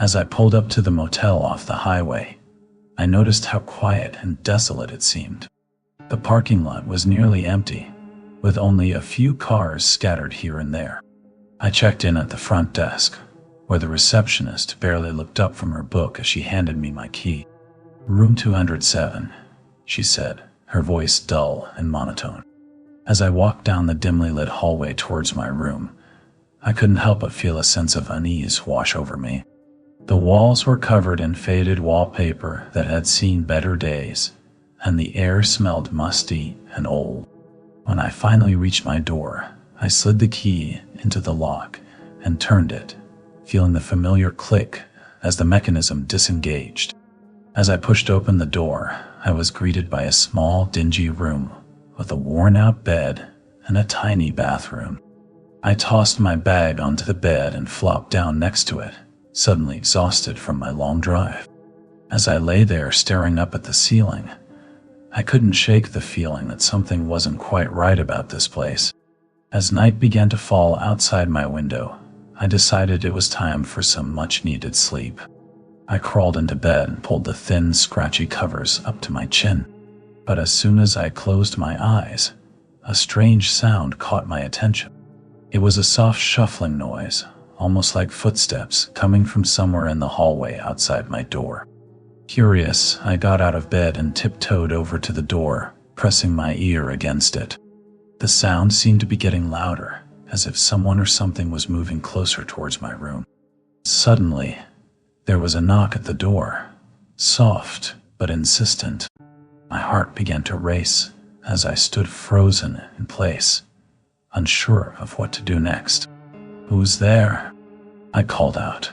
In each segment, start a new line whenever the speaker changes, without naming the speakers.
As I pulled up to the motel off the highway, I noticed how quiet and desolate it seemed. The parking lot was nearly empty, with only a few cars scattered here and there. I checked in at the front desk, where the receptionist barely looked up from her book as she handed me my key. "Room 207, she said, her voice dull and monotone. As I walked down the dimly lit hallway towards my room, I couldn't help but feel a sense of unease wash over me. The walls were covered in faded wallpaper that had seen better days, and the air smelled musty and old. When I finally reached my door, I slid the key into the lock and turned it, feeling the familiar click as the mechanism disengaged. As I pushed open the door, I was greeted by a small, dingy room with a worn-out bed and a tiny bathroom. I tossed my bag onto the bed and flopped down next to it, suddenly exhausted from my long drive. As I lay there staring up at the ceiling, I couldn't shake the feeling that something wasn't quite right about this place. As night began to fall outside my window, I decided it was time for some much-needed sleep. I crawled into bed and pulled the thin, scratchy covers up to my chin. But as soon as I closed my eyes, a strange sound caught my attention. It was a soft shuffling noise, almost like footsteps coming from somewhere in the hallway outside my door. Curious, I got out of bed and tiptoed over to the door, pressing my ear against it. The sound seemed to be getting louder, as if someone or something was moving closer towards my room. Suddenly, there was a knock at the door, soft but insistent. My heart began to race as I stood frozen in place, unsure of what to do next. "Who's there?" I called out,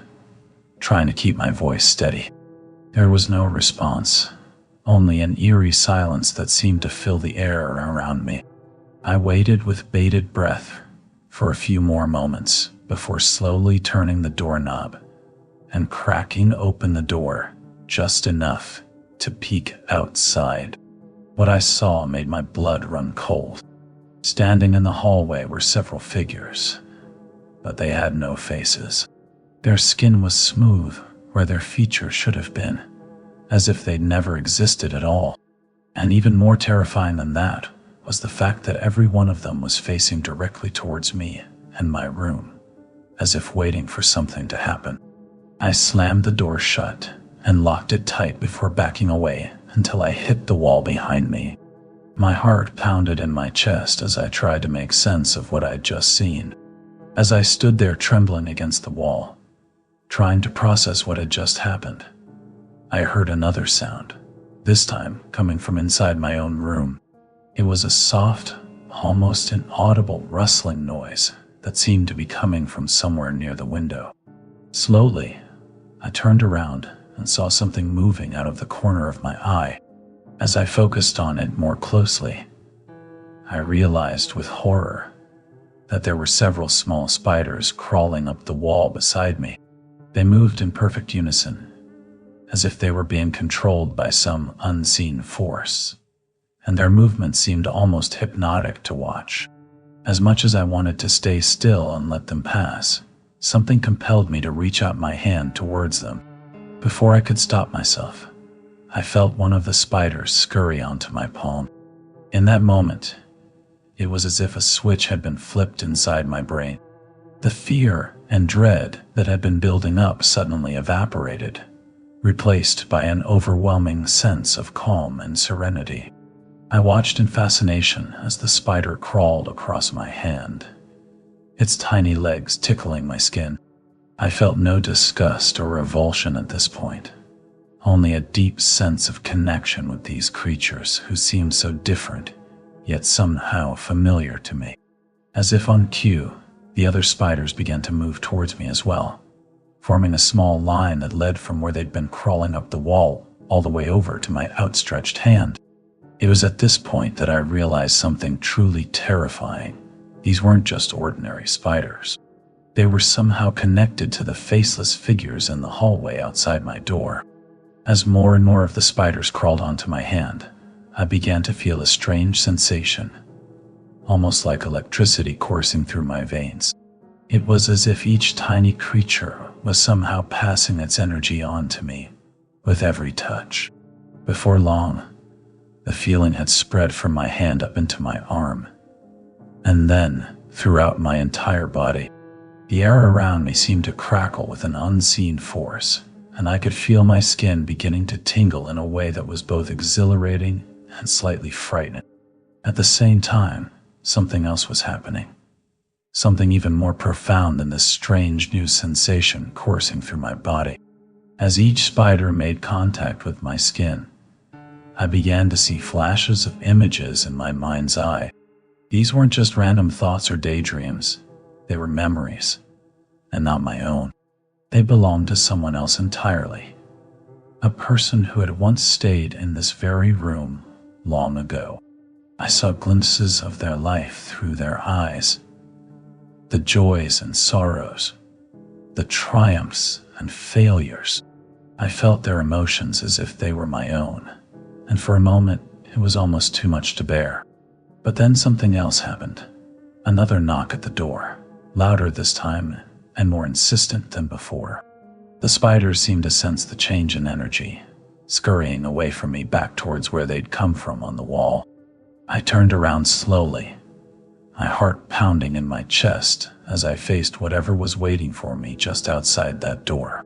trying to keep my voice steady. There was no response, only an eerie silence that seemed to fill the air around me. I waited with bated breath for a few more moments before slowly turning the doorknob and cracking open the door just enough to peek outside. What I saw made my blood run cold. Standing in the hallway were several figures, but they had no faces. Their skin was smooth where their features should have been, as if they'd never existed at all. And even more terrifying than that was the fact that every one of them was facing directly towards me and my room, as if waiting for something to happen. I slammed the door shut and locked it tight before backing away until I hit the wall behind me. My heart pounded in my chest as I tried to make sense of what I'd just seen. As I stood there trembling against the wall, trying to process what had just happened, I heard another sound, this time coming from inside my own room. It was a soft, almost inaudible rustling noise that seemed to be coming from somewhere near the window. Slowly, I turned around and saw something moving out of the corner of my eye. As I focused on it more closely, I realized with horror that there were several small spiders crawling up the wall beside me. They moved in perfect unison, as if they were being controlled by some unseen force, and their movement seemed almost hypnotic to watch. As much as I wanted to stay still and let them pass, something compelled me to reach out my hand towards them. Before I could stop myself, I felt one of the spiders scurry onto my palm. In that moment, it was as if a switch had been flipped inside my brain. The fear and dread that had been building up suddenly evaporated, replaced by an overwhelming sense of calm and serenity. I watched in fascination as the spider crawled across my hand, its tiny legs tickling my skin. I felt no disgust or revulsion at this point, only a deep sense of connection with these creatures who seemed so different, yet somehow familiar to me. As if on cue, the other spiders began to move towards me as well, forming a small line that led from where they'd been crawling up the wall all the way over to my outstretched hand. It was at this point that I realized something truly terrifying. These weren't just ordinary spiders. They were somehow connected to the faceless figures in the hallway outside my door. As more and more of the spiders crawled onto my hand, I began to feel a strange sensation, almost like electricity coursing through my veins. It was as if each tiny creature was somehow passing its energy on to me with every touch. Before long, the feeling had spread from my hand up into my arm, and then throughout my entire body. The air around me seemed to crackle with an unseen force, and I could feel my skin beginning to tingle in a way that was both exhilarating and slightly frightening. At the same time, something else was happening. Something even more profound than this strange new sensation coursing through my body. As each spider made contact with my skin, I began to see flashes of images in my mind's eye. These weren't just random thoughts or daydreams. They were memories, and not my own. They belonged to someone else entirely. A person who had once stayed in this very room long ago. I saw glimpses of their life through their eyes. The joys and sorrows, the triumphs and failures. I felt their emotions as if they were my own, and for a moment it was almost too much to bear. But then something else happened. Another knock at the door, louder this time and more insistent than before. The spiders seemed to sense the change in energy, scurrying away from me back towards where they'd come from on the wall. I turned around slowly, my heart pounding in my chest as I faced whatever was waiting for me just outside that door.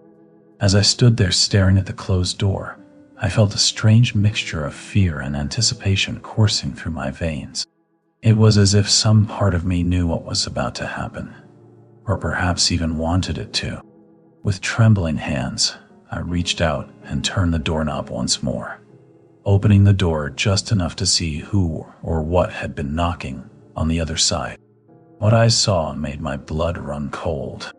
As I stood there staring at the closed door, I felt a strange mixture of fear and anticipation coursing through my veins. It was as if some part of me knew what was about to happen, or perhaps even wanted it to. With trembling hands, I reached out and turned the doorknob once more, opening the door just enough to see who or what had been knocking on the other side. What I saw made my blood run cold.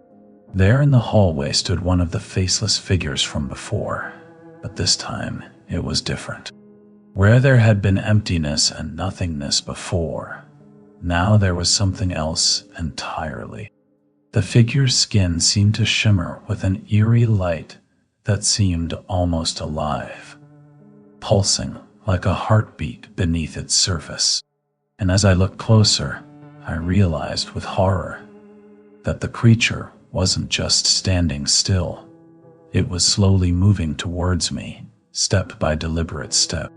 There in the hallway stood one of the faceless figures from before, but this time it was different. Where there had been emptiness and nothingness before, now there was something else entirely. The figure's skin seemed to shimmer with an eerie light that seemed almost alive, pulsing like a heartbeat beneath its surface. And as I looked closer, I realized with horror that the creature wasn't just standing still. It was slowly moving towards me, step by deliberate step.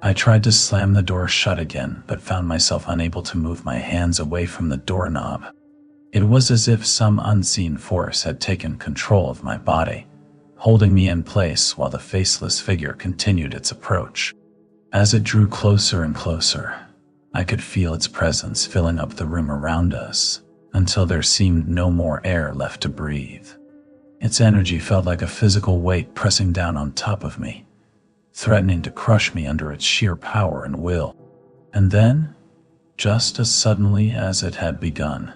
I tried to slam the door shut again, but found myself unable to move my hands away from the doorknob. It was as if some unseen force had taken control of my body, holding me in place while the faceless figure continued its approach. As it drew closer and closer, I could feel its presence filling up the room around us, until there seemed no more air left to breathe. Its energy felt like a physical weight pressing down on top of me, threatening to crush me under its sheer power and will. And then, just as suddenly as it had begun,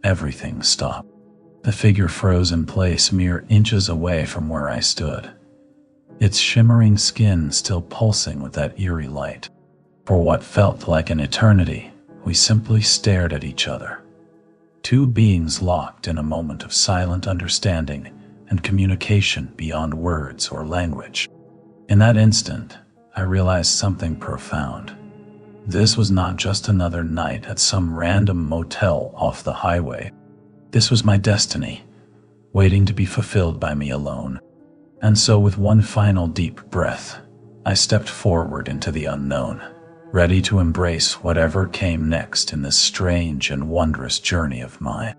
everything stopped. The figure froze in place mere inches away from where I stood, its shimmering skin still pulsing with that eerie light. For what felt like an eternity, we simply stared at each other. Two beings locked in a moment of silent understanding and communication beyond words or language. In that instant, I realized something profound. This was not just another night at some random motel off the highway. This was my destiny, waiting to be fulfilled by me alone. And so with one final deep breath, I stepped forward into the unknown, ready to embrace whatever came next in this strange and wondrous journey of mine.